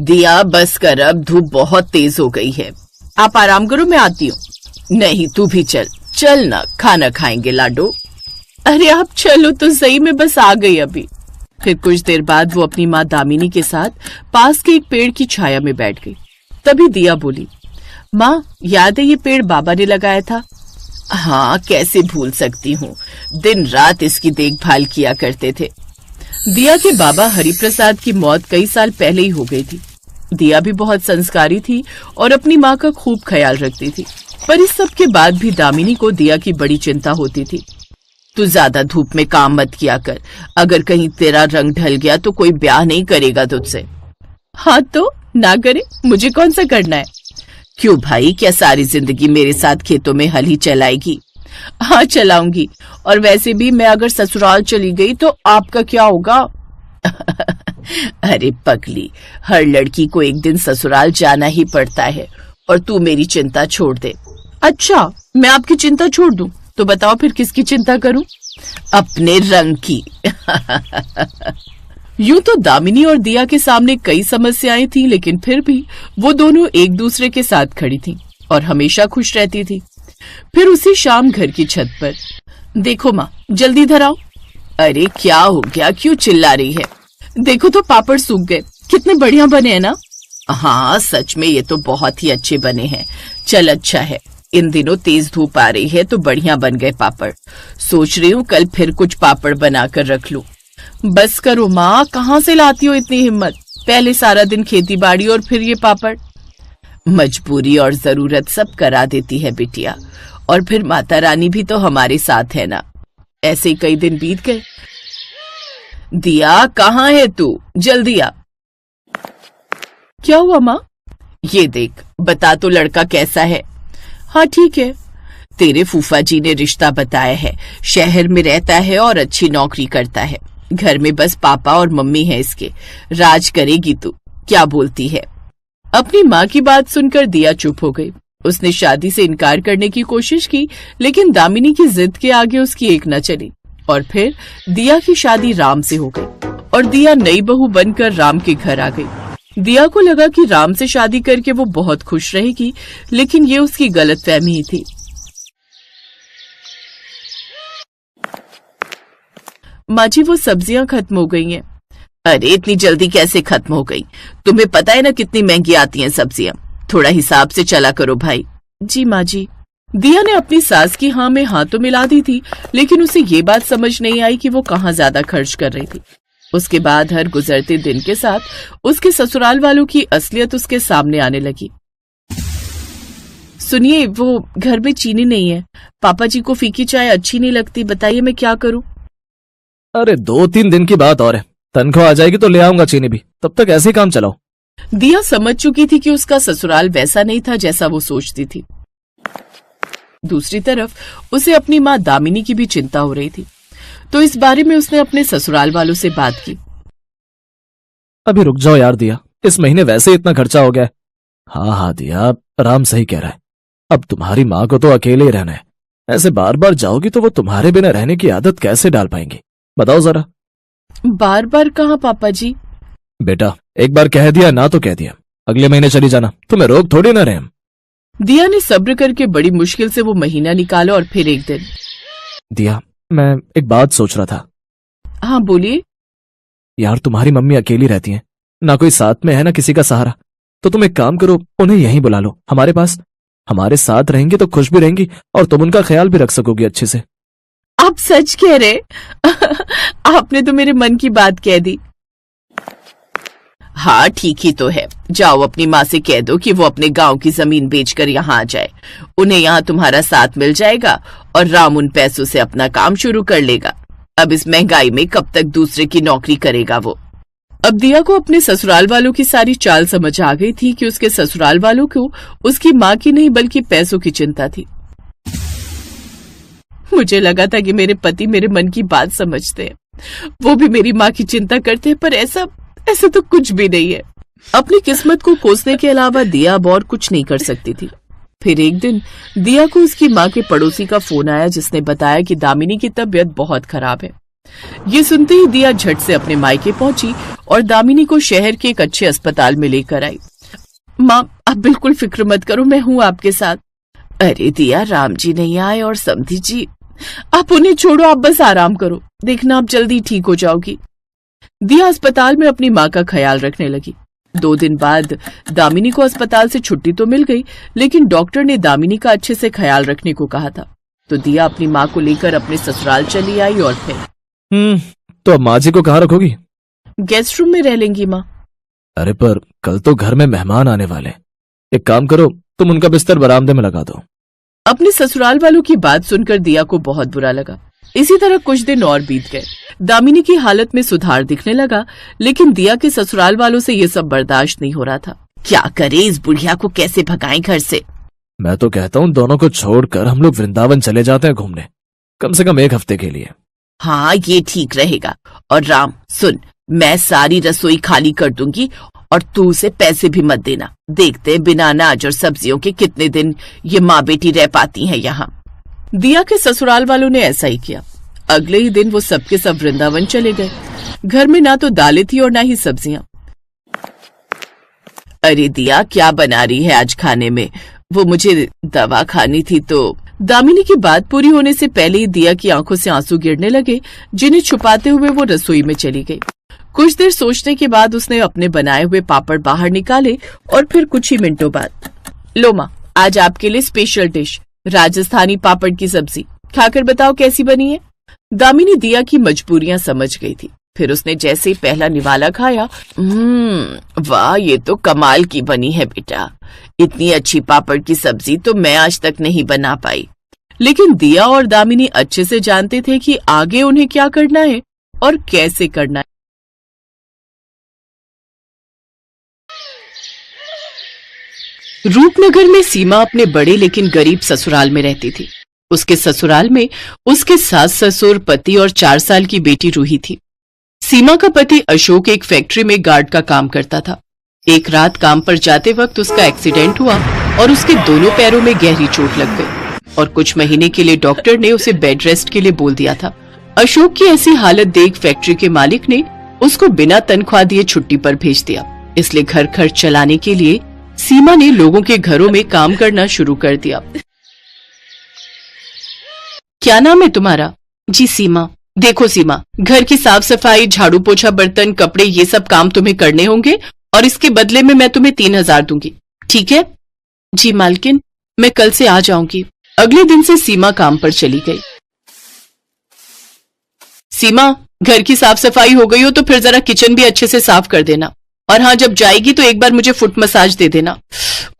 दिया बस कर, अब धूप बहुत तेज हो गई है। आप आराम करो, मैं आती हूँ। नहीं, तू भी चल। चल ना, खाना खाएंगे लाडो। अरे आप चलो तो सही, मैं बस आ गई अभी। फिर कुछ देर बाद वो अपनी माँ दामिनी के साथ पास के एक पेड़ की छाया में बैठ गई। तभी दिया बोली, माँ याद है ये पेड़ बाबा ने लगाया था? हाँ, कैसे भूल सकती हूँ, दिन रात इसकी देखभाल किया करते थे। दिया के बाबा हरिप्रसाद की मौत कई साल पहले ही हो गई थी। दिया भी बहुत संस्कारी थी और अपनी माँ का खूब ख्याल रखती थी, पर इस सब के बाद भी दामिनी को दिया की बड़ी चिंता होती थी। तू ज्यादा धूप में काम मत किया कर, अगर कहीं तेरा रंग ढल गया तो कोई ब्याह नहीं करेगा तुझसे। हाँ तो ना करे, मुझे कौन सा करना है। क्यों भाई, क्या सारी जिंदगी मेरे साथ खेतों में हल ही चलाएगी? हाँ चलाऊंगी, और वैसे भी मैं अगर ससुराल चली गई तो आपका क्या होगा? अरे पगली, हर लड़की को एक दिन ससुराल जाना ही पड़ता है, और तू मेरी चिंता छोड़ दे। अच्छा, मैं आपकी चिंता छोड़ दूं तो बताओ फिर किसकी चिंता करूं? अपने रंग की। यूं तो दामिनी और दिया के सामने कई समस्याएं थी, लेकिन फिर भी वो दोनों एक दूसरे के साथ खड़ी थीं और हमेशा खुश रहती थी। फिर उसी शाम घर की छत पर, देखो माँ, जल्दी इधर आओ। अरे क्या हो गया, क्यों चिल्ला रही है? देखो तो पापड़ सूख गए, कितने बढ़िया बने हैं ना? हाँ सच में, ये तो बहुत ही अच्छे बने हैं। चल अच्छा है, इन दिनों तेज धूप आ रही है तो बढ़िया बन गए पापड़। सोच रही हूँ कल फिर कुछ पापड़ बनाकर रख लूं। बस करो माँ, कहाँ से लाती हो इतनी हिम्मत? पहले सारा दिन खेती बाड़ी और फिर ये पापड़। मजबूरी और जरूरत सब करा देती है बिटिया, और फिर माता रानी भी तो हमारे साथ है ना। ऐसे ही कई दिन बीत गए। दिया कहाँ है तू, जल्दी आ। क्या हुआ माँ? ये देख, बता तो लड़का कैसा है? हाँ ठीक है। तेरे फूफा जी ने रिश्ता बताया है, शहर में रहता है और अच्छी नौकरी करता है। घर में बस पापा और मम्मी है इसके, राज करेगी तू, क्या बोलती है? अपनी माँ की बात सुनकर दिया चुप हो गई। उसने शादी से इनकार करने की कोशिश की, लेकिन दामिनी की जिद के आगे उसकी एक न चली, और फिर दिया की शादी राम से हो गई और दिया नई बहू बनकर राम के घर आ गई। दिया को लगा कि राम से शादी करके वो बहुत खुश रहेगी, लेकिन ये उसकी गलतफहमी ही थी। माँ जी, वो सब्जियां खत्म हो गई हैं। अरे इतनी जल्दी कैसे खत्म हो गई? तुम्हें पता है ना कितनी महंगी आती हैं सब्जियां, थोड़ा हिसाब से चला करो भाई। जी माँ जी। दिया ने अपनी सास की हाँ में हाँ तो मिला दी थी, लेकिन उसे ये बात समझ नहीं आई कि वो कहाँ ज्यादा खर्च कर रही थी। उसके बाद हर गुजरते दिन के साथ उसके ससुराल वालों की असलियत उसके सामने आने लगी। सुनिए, वो घर में चीनी नहीं है, पापा जी को फीकी चाय अच्छी नहीं लगती, बताइए मैं क्या करूं? अरे 2-3 दिन की बात और है, तनख्वाह आ जाएगी तो ले आऊंगा चीनी भी, तब तक ऐसे ही काम चलाओ। दिया समझ चुकी थी कि उसका ससुराल वैसा नहीं था जैसा वो सोचती थी। दूसरी तरफ उसे अपनी माँ दामिनी की भी चिंता हो रही थी, तो इस बारे में उसने अपने ससुराल वालों से बात की। अभी रुक जाओ यार दिया, इस महीने वैसे इतना खर्चा हो गया है। हाँ दिया, राम सही कह रहा है, अब तुम्हारी माँ को तो अकेले ही रहना है, ऐसे बार बार जाओगी तो वो तुम्हारे बिना रहने की आदत कैसे डाल पाएंगी, बताओ जरा। बार बार कहाँ पापा जी? बेटा एक बार कह दिया ना तो कह दिया, अगले महीने चली जाना, तुम्हें रोक थोड़ी ना रहे हम। दिया ने सब्र करके बड़ी मुश्किल से वो महीना निकाला, और फिर एक दिन। दिया, मैं एक बात सोच रहा था। हाँ बोलिए। यार तुम्हारी मम्मी अकेली रहती हैं, ना कोई साथ में है ना किसी का सहारा, तो तुम एक काम करो, उन्हें यहीं बुला लो हमारे पास, हमारे साथ रहेंगी तो खुश भी रहेंगी और तुम उनका ख्याल भी रख सकोगी अच्छे से। आप सच कह रहे? आपने तो मेरे मन की बात कह दी। हाँ ठीक ही तो है, जाओ अपनी माँ से कह दो कि वो अपने गांव की जमीन बेचकर यहाँ आ जाए, उन्हें यहाँ तुम्हारा साथ मिल जाएगा और राम उन पैसों से अपना काम शुरू कर लेगा। अब इस महंगाई में कब तक दूसरे की नौकरी करेगा वो। अब दिया को अपने ससुराल वालों की सारी चाल समझ आ गई थी कि उसके ससुराल वालों को उसकी माँ की नहीं बल्कि पैसों की चिंता थी। मुझे लगा था कि मेरे पति मेरे मन की बात समझते हैं, वो भी मेरी माँ की चिंता करते हैं, पर ऐसा तो कुछ भी नहीं है। अपनी किस्मत को कोसने के अलावा दिया अब और कुछ नहीं कर सकती थी। फिर एक दिन दिया को उसकी माँ के पड़ोसी का फोन आया, जिसने बताया कि दामिनी की तबीयत बहुत खराब है ये सुनते ही दिया झट से अपने मायके पहुंची और दामिनी को शहर के एक अच्छे अस्पताल में लेकर आई। माँ, आप बिल्कुल फिक्र मत करो, मैं हूँ आपके साथ। अरे दिया, राम जी नहीं आए और समधी जी, आप उन्हें छोड़ो, आप बस आराम करो, देखना आप जल्दी ठीक हो जाओगी। दिया अस्पताल में अपनी माँ का ख्याल रखने लगी। 2 दिन बाद दामिनी को अस्पताल से छुट्टी तो मिल गई, लेकिन डॉक्टर ने दामिनी का अच्छे से ख्याल रखने को कहा था। तो दिया अपनी माँ को लेकर अपने ससुराल चली आई और फिर तो अब माँ जी को कहाँ रखोगी? गेस्ट रूम में रह लेंगी माँ। अरे पर कल तो घर में मेहमान आने वाले, एक काम करो, तुम उनका बिस्तर बरामदे में लगा दो। अपने ससुराल वालों की बात सुनकर दिया को बहुत बुरा लगा। इसी तरह कुछ दिन और बीत गए। दामिनी की हालत में सुधार दिखने लगा, लेकिन दिया के ससुराल वालों से ये सब बर्दाश्त नहीं हो रहा था। क्या करे, इस बुढ़िया को कैसे भगाएं घर से। मैं तो कहता हूँ दोनों को छोड़कर हम लोग वृंदावन चले जाते हैं घूमने, कम से कम 1 हफ्ते के लिए। हाँ, ये ठीक रहेगा। और राम सुन, मैं सारी रसोई खाली कर दूंगी और तू उसे पैसे भी मत देना। देखते बिना अनाज और सब्जियों के कितने दिन ये माँ बेटी रह पाती हैं यहाँ। दिया के ससुराल वालों ने ऐसा ही किया। अगले ही दिन वो सबके सब वृंदावन चले गए। घर में ना तो दालें थी और ना ही सब्जियां। अरे दिया, क्या बना रही है आज खाने में? वो मुझे दवा खानी थी तो। दामिनी की बात पूरी होने से पहले ही दिया की आंखों से आंसू गिरने लगे, जिन्हें छुपाते हुए वो रसोई में चली गई। कुछ देर सोचने के बाद उसने अपने बनाए हुए पापड़ बाहर निकाले और फिर कुछ ही मिनटों बाद, लो माँ, आज आपके लिए स्पेशल डिश, राजस्थानी पापड़ की सब्जी, खाकर बताओ कैसी बनी है। दामिनी दिया की मजबूरियां समझ गई थी। फिर उसने जैसे ही पहला निवाला खाया, वाह, ये तो कमाल की बनी है बेटा। इतनी अच्छी पापड़ की सब्जी तो मैं आज तक नहीं बना पाई। लेकिन दिया और दामिनी अच्छे से जानते थे कि आगे उन्हें क्या करना है और कैसे करना है। रूपनगर में सीमा अपने बड़े लेकिन गरीब ससुराल में रहती थी। उसके ससुराल में उसके सास ससुर, पति और 4 साल की बेटी रूही थी। सीमा का पति अशोक एक फैक्ट्री में गार्ड का काम करता था। एक रात काम पर जाते वक्त उसका एक्सीडेंट हुआ और उसके दोनों पैरों में गहरी चोट लग गई और कुछ महीने के लिए डॉक्टर ने उसे बेड रेस्ट के लिए बोल दिया था। अशोक की ऐसी हालत देख फैक्ट्री के मालिक ने उसको बिना तनख्वाह दिए छुट्टी पर भेज दिया। इसलिए घर खर्च चलाने के लिए सीमा ने लोगों के घरों में काम करना शुरू कर दिया। क्या नाम है तुम्हारा? जी सीमा। देखो सीमा, घर की साफ सफाई, झाड़ू पोछा, बर्तन, कपड़े, ये सब काम तुम्हें करने होंगे और इसके बदले में मैं तुम्हें 3000 दूंगी, ठीक है? जी मालकिन, मैं कल से आ जाऊंगी। अगले दिन से सीमा काम पर चली गई। सीमा, घर की साफ सफाई हो गई हो तो फिर जरा किचन भी अच्छे से साफ कर देना। और हाँ, जब जाएगी तो एक बार मुझे फुट मसाज दे देना।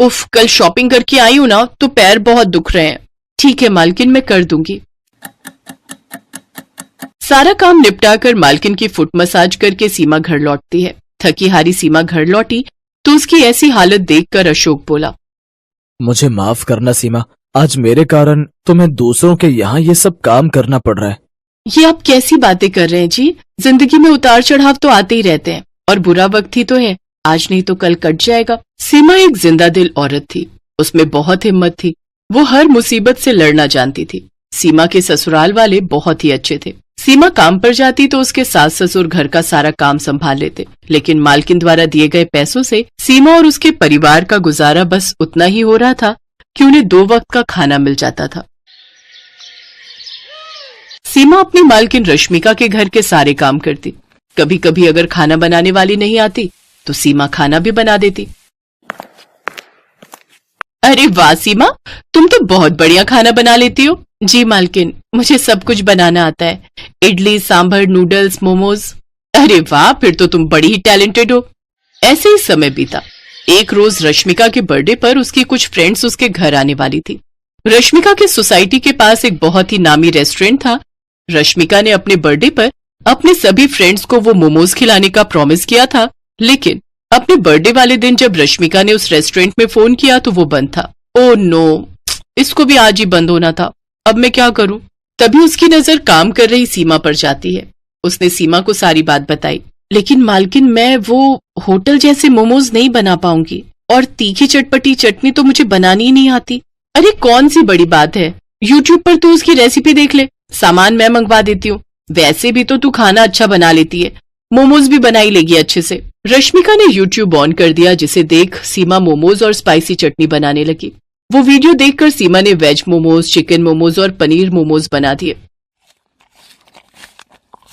उफ, कल शॉपिंग करके आई हूं ना तो पैर बहुत दुख रहे हैं। ठीक है मालकिन, मैं कर दूंगी। सारा काम निपटाकर मालकिन की फुट मसाज करके सीमा घर लौटती है। थकी हारी सीमा घर लौटी तो उसकी ऐसी हालत देखकर अशोक बोला, मुझे माफ करना सीमा, आज मेरे कारण तुम्हें दूसरों के यहाँ ये सब काम करना पड़ रहा है। ये आप कैसी बातें कर रहे हैं जी? जिंदगी में उतार चढ़ाव तो आते ही रहते हैं और बुरा वक्त ही तो है, आज नहीं तो कल कट जाएगा। सीमा एक जिंदा दिल औरत थी, उसमें बहुत हिम्मत थी। वो हर मुसीबत से लड़ना जानती थी। सीमा के ससुराल वाले बहुत ही अच्छे थे। सीमा काम पर जाती तो उसके सास ससुर घर का सारा काम संभाल लेते, लेकिन मालकिन द्वारा दिए गए पैसों से सीमा और उसके परिवार का गुजारा बस उतना ही हो रहा था कि उन्हें 2 वक्त का खाना मिल जाता था। सीमा अपनी मालकिन रश्मिका के घर के सारे काम करती। कभी कभी अगर खाना बनाने वाली नहीं आती तो सीमा खाना भी बना देती। अरे वाह सीमा, तुम तो बहुत बढ़िया खाना बना लेती हो। जी मालकिन, मुझे सब कुछ बनाना आता है, इडली, सांभर, नूडल्स, मोमोज। अरे वाह, फिर तो तुम बड़ी ही टैलेंटेड हो। ऐसे ही समय बीता। एक रोज रश्मिका के बर्थडे पर उसकी कुछ फ्रेंड्स उसके घर आने वाली थी। रश्मिका के सोसाइटी के पास एक बहुत ही नामी रेस्टोरेंट था। रश्मिका ने अपने बर्थडे पर अपने सभी फ्रेंड्स को वो मोमोज खिलाने का प्रॉमिस किया था, लेकिन अपने बर्थडे वाले दिन जब रश्मिका ने उस रेस्टोरेंट में फोन किया तो वो बंद था। ओह नो, इसको भी आज ही बंद होना था। अब मैं क्या करूं? तभी उसकी नजर काम कर रही सीमा पर जाती है। उसने सीमा को सारी बात बताई। लेकिन मालकिन, मैं वो होटल जैसे मोमोज नहीं बना पाऊंगी और तीखी चटपटी चटनी तो मुझे बनानी ही नहीं आती। अरे कौन सी बड़ी बात है, यूट्यूब पर तो उसकी रेसिपी देख ले, सामान मैं मंगवा देती हूँ। वैसे भी तो तू खाना अच्छा बना लेती है, मोमोज भी बना ही लेगी अच्छे से। रश्मिका ने यूट्यूब ऑन कर दिया, जिसे देख सीमा मोमोज और स्पाइसी चटनी बनाने लगी। वो वीडियो देखकर सीमा ने वेज मोमोज, चिकन मोमोज और पनीर मोमोज बना दिए।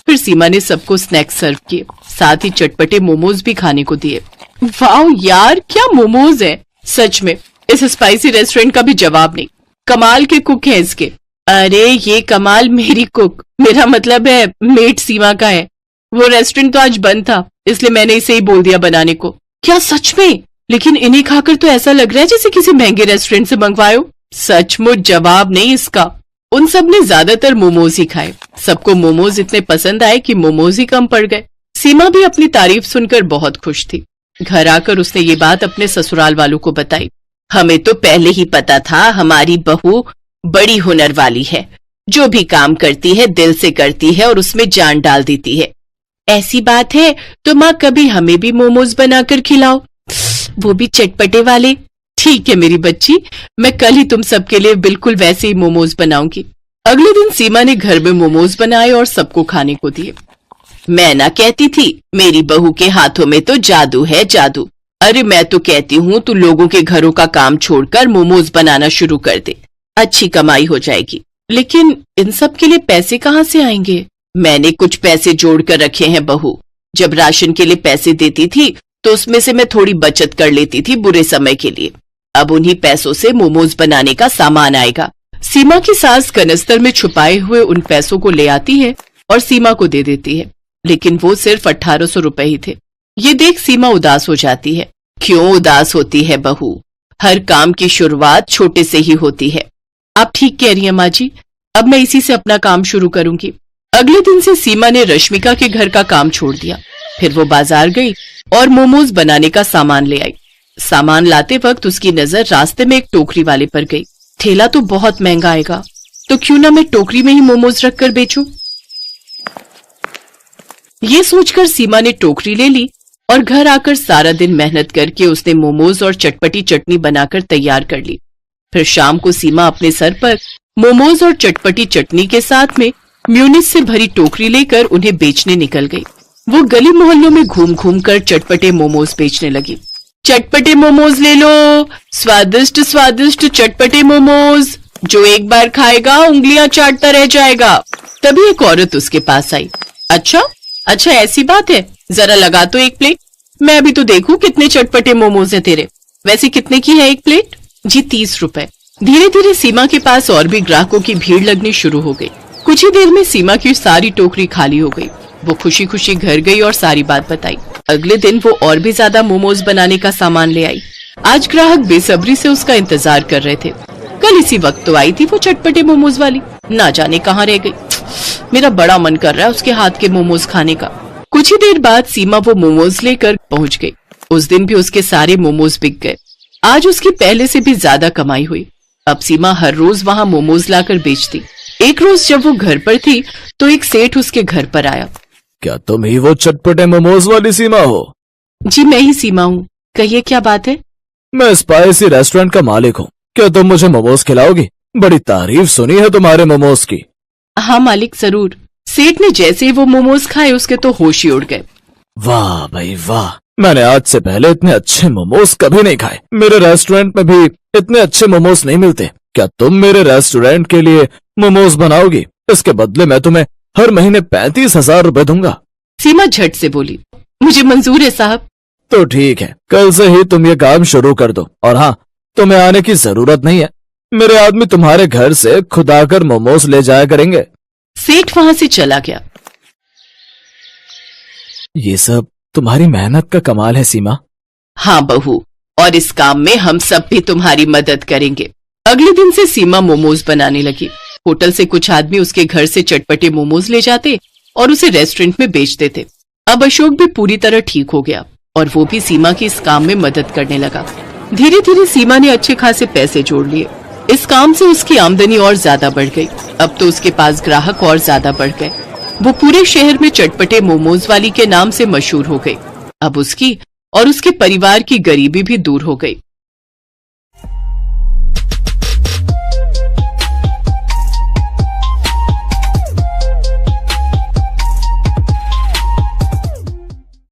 फिर सीमा ने सबको स्नैक्स सर्व किए, साथ ही चटपटे मोमोज भी खाने को दिए। वाह यार, क्या मोमोज है! सच में इस स्पाइसी रेस्टोरेंट का भी जवाब नहीं। कमाल के कुक है इसके। अरे ये कमाल मेरी कुक, मेरा मतलब है मेट सीमा का है। वो रेस्टोरेंट तो आज बंद था, इसलिए मैंने इसे ही बोल दिया बनाने को। क्या सच में? लेकिन इन्हें खाकर तो ऐसा लग रहा है जैसे किसी महंगे रेस्टोरेंट से मंगवायो। सचमुच जवाब नहीं इसका। उन सब ने ज्यादातर मोमोज ही खाए। सबको मोमोज इतने पसंद आए कि मोमोज ही कम पड़ गए। सीमा भी अपनी तारीफ सुनकर बहुत खुश थी। घर आकर उसने ये बात अपने ससुराल वालों को बताई। हमें तो पहले ही पता था हमारी बहू बड़ी हुनर वाली है, जो भी काम करती है दिल से करती है और उसमें जान डाल देती है। ऐसी बात है तो माँ कभी हमें भी मोमोज बनाकर खिलाओ, वो भी चटपटे वाले। ठीक है मेरी बच्ची, मैं कल ही तुम सबके लिए बिल्कुल वैसे ही मोमोज बनाऊंगी। अगले दिन सीमा ने घर में मोमोज बनाए और सबको खाने को दिए। मैं ना कहती थी मेरी बहू के हाथों में तो जादू है, जादू। अरे मैं तो कहती हूँ तू लोगों के घरों का काम छोड़कर मोमोज बनाना शुरू कर दे, अच्छी कमाई हो जाएगी। लेकिन इन सब के लिए पैसे कहाँ से आएंगे? मैंने कुछ पैसे जोड़ कर रखे हैं बहू। जब राशन के लिए पैसे देती थी तो उसमें से मैं थोड़ी बचत कर लेती थी बुरे समय के लिए। अब उन्हीं पैसों से मोमोज बनाने का सामान आएगा। सीमा की सास कनस्तर में छुपाए हुए उन पैसों को ले आती है और सीमा को दे देती है, लेकिन वो सिर्फ 1800 रुपए ही थे। ये देख सीमा उदास हो जाती है। क्यों उदास होती है बहू? हर काम की शुरुआत छोटे से ही होती है। आप ठीक कह रही हैं माँ जी, अब मैं इसी से अपना काम शुरू करूंगी। अगले दिन से सीमा ने रश्मिका के घर का काम छोड़ दिया। फिर वो बाजार गई और मोमोज बनाने का सामान ले आई। सामान लाते वक्त उसकी नजर रास्ते में एक टोकरी वाले पर गई। ठेला तो बहुत महंगा आएगा, तो क्यों ना मैं टोकरी में ही मोमोज रखकर बेचूं। ये सोचकर सीमा ने टोकरी ले ली और घर आकर सारा दिन मेहनत करके उसने मोमोज और चटपटी चटनी बनाकर तैयार कर ली। फिर शाम को सीमा अपने सर पर मोमोज और चटपटी चटनी के साथ में म्यूनिस से भरी टोकरी लेकर उन्हें बेचने निकल गई। वो गली मोहल्लों में घूम घूम कर चटपटे मोमोज बेचने लगी। चटपटे मोमोज ले लो, स्वादिष्ट स्वादिष्ट चटपटे मोमोज, जो एक बार खाएगा उंगलियां चाटता रह जाएगा। तभी एक औरत उसके पास आई। अच्छा अच्छा, ऐसी बात है, जरा लगा तो एक प्लेट, मैं अभी तो देखूं कितने चटपटे मोमोज हैं तेरे। वैसे कितने की है एक प्लेट? जी 30 रुपए। धीरे धीरे सीमा के पास और भी ग्राहकों की भीड़ लगनी शुरू हो गई। कुछ ही देर में सीमा की सारी टोकरी खाली हो गई। वो खुशी खुशी घर गई और सारी बात बताई। अगले दिन वो और भी ज्यादा मोमोज बनाने का सामान ले आई। आज ग्राहक बेसब्री से उसका इंतजार कर रहे थे। कल इसी वक्त तो आई थी वो चटपटे मोमोज वाली, ना जाने कहाँ रह गई। मेरा बड़ा मन कर रहा है उसके हाथ के मोमोज खाने का। कुछ ही देर बाद सीमा वो मोमोज लेकर पहुंच गई। उस दिन भी उसके सारे मोमोज बिक गए। आज उसकी पहले से भी ज्यादा कमाई हुई। अब सीमा हर रोज वहाँ मोमोज लाकर बेचती। एक रोज जब वो घर पर थी तो एक सेठ उसके घर पर आया। क्या तुम ही वो चटपटे मोमोज वाली सीमा हो? जी मैं ही सीमा हूँ, कहिए क्या बात है? मैं स्पाइसी रेस्टोरेंट का मालिक हूँ। क्या तुम मुझे मोमोज खिलाओगी? बड़ी तारीफ सुनी है तुम्हारे मोमोज की। हाँ मालिक जरूर। सेठ ने जैसे ही वो मोमोज खाए उसके तो होश ही उड़ गए। वाह भाई वाह, मैंने आज से पहले इतने अच्छे मोमोज कभी नहीं खाए। मेरे रेस्टोरेंट में भी इतने अच्छे मोमोज नहीं मिलते। क्या तुम मेरे रेस्टोरेंट के लिए मोमोज बनाओगी? इसके बदले मैं तुम्हें हर महीने 35,000 रुपए दूंगा। सीमा झट से बोली, मुझे मंजूर है साहब। तो ठीक है, कल से ही तुम ये काम शुरू कर दो। और हाँ, तुम्हें आने की जरूरत नहीं है, मेरे आदमी तुम्हारे घर से खुद आकर मोमोज ले जाया करेंगे। सेठ वहाँ से चला गया। ये सब तुम्हारी मेहनत का कमाल है सीमा। हाँ बहू, और इस काम में हम सब भी तुम्हारी मदद करेंगे। अगले दिन से सीमा मोमोज बनाने लगी। होटल से कुछ आदमी उसके घर से चटपटे मोमोज ले जाते और उसे रेस्टोरेंट में बेच देते। अब अशोक भी पूरी तरह ठीक हो गया और वो भी सीमा की इस काम में मदद करने लगा। धीरे धीरे सीमा ने अच्छे खासे पैसे जोड़ लिए। इस काम से उसकी आमदनी और ज्यादा बढ़ गई। अब तो उसके पास ग्राहक और ज्यादा बढ़ गए। वो पूरे शहर में चटपटे मोमोज वाली के नाम से मशहूर हो गई। अब उसकी और उसके परिवार की गरीबी भी दूर हो गई।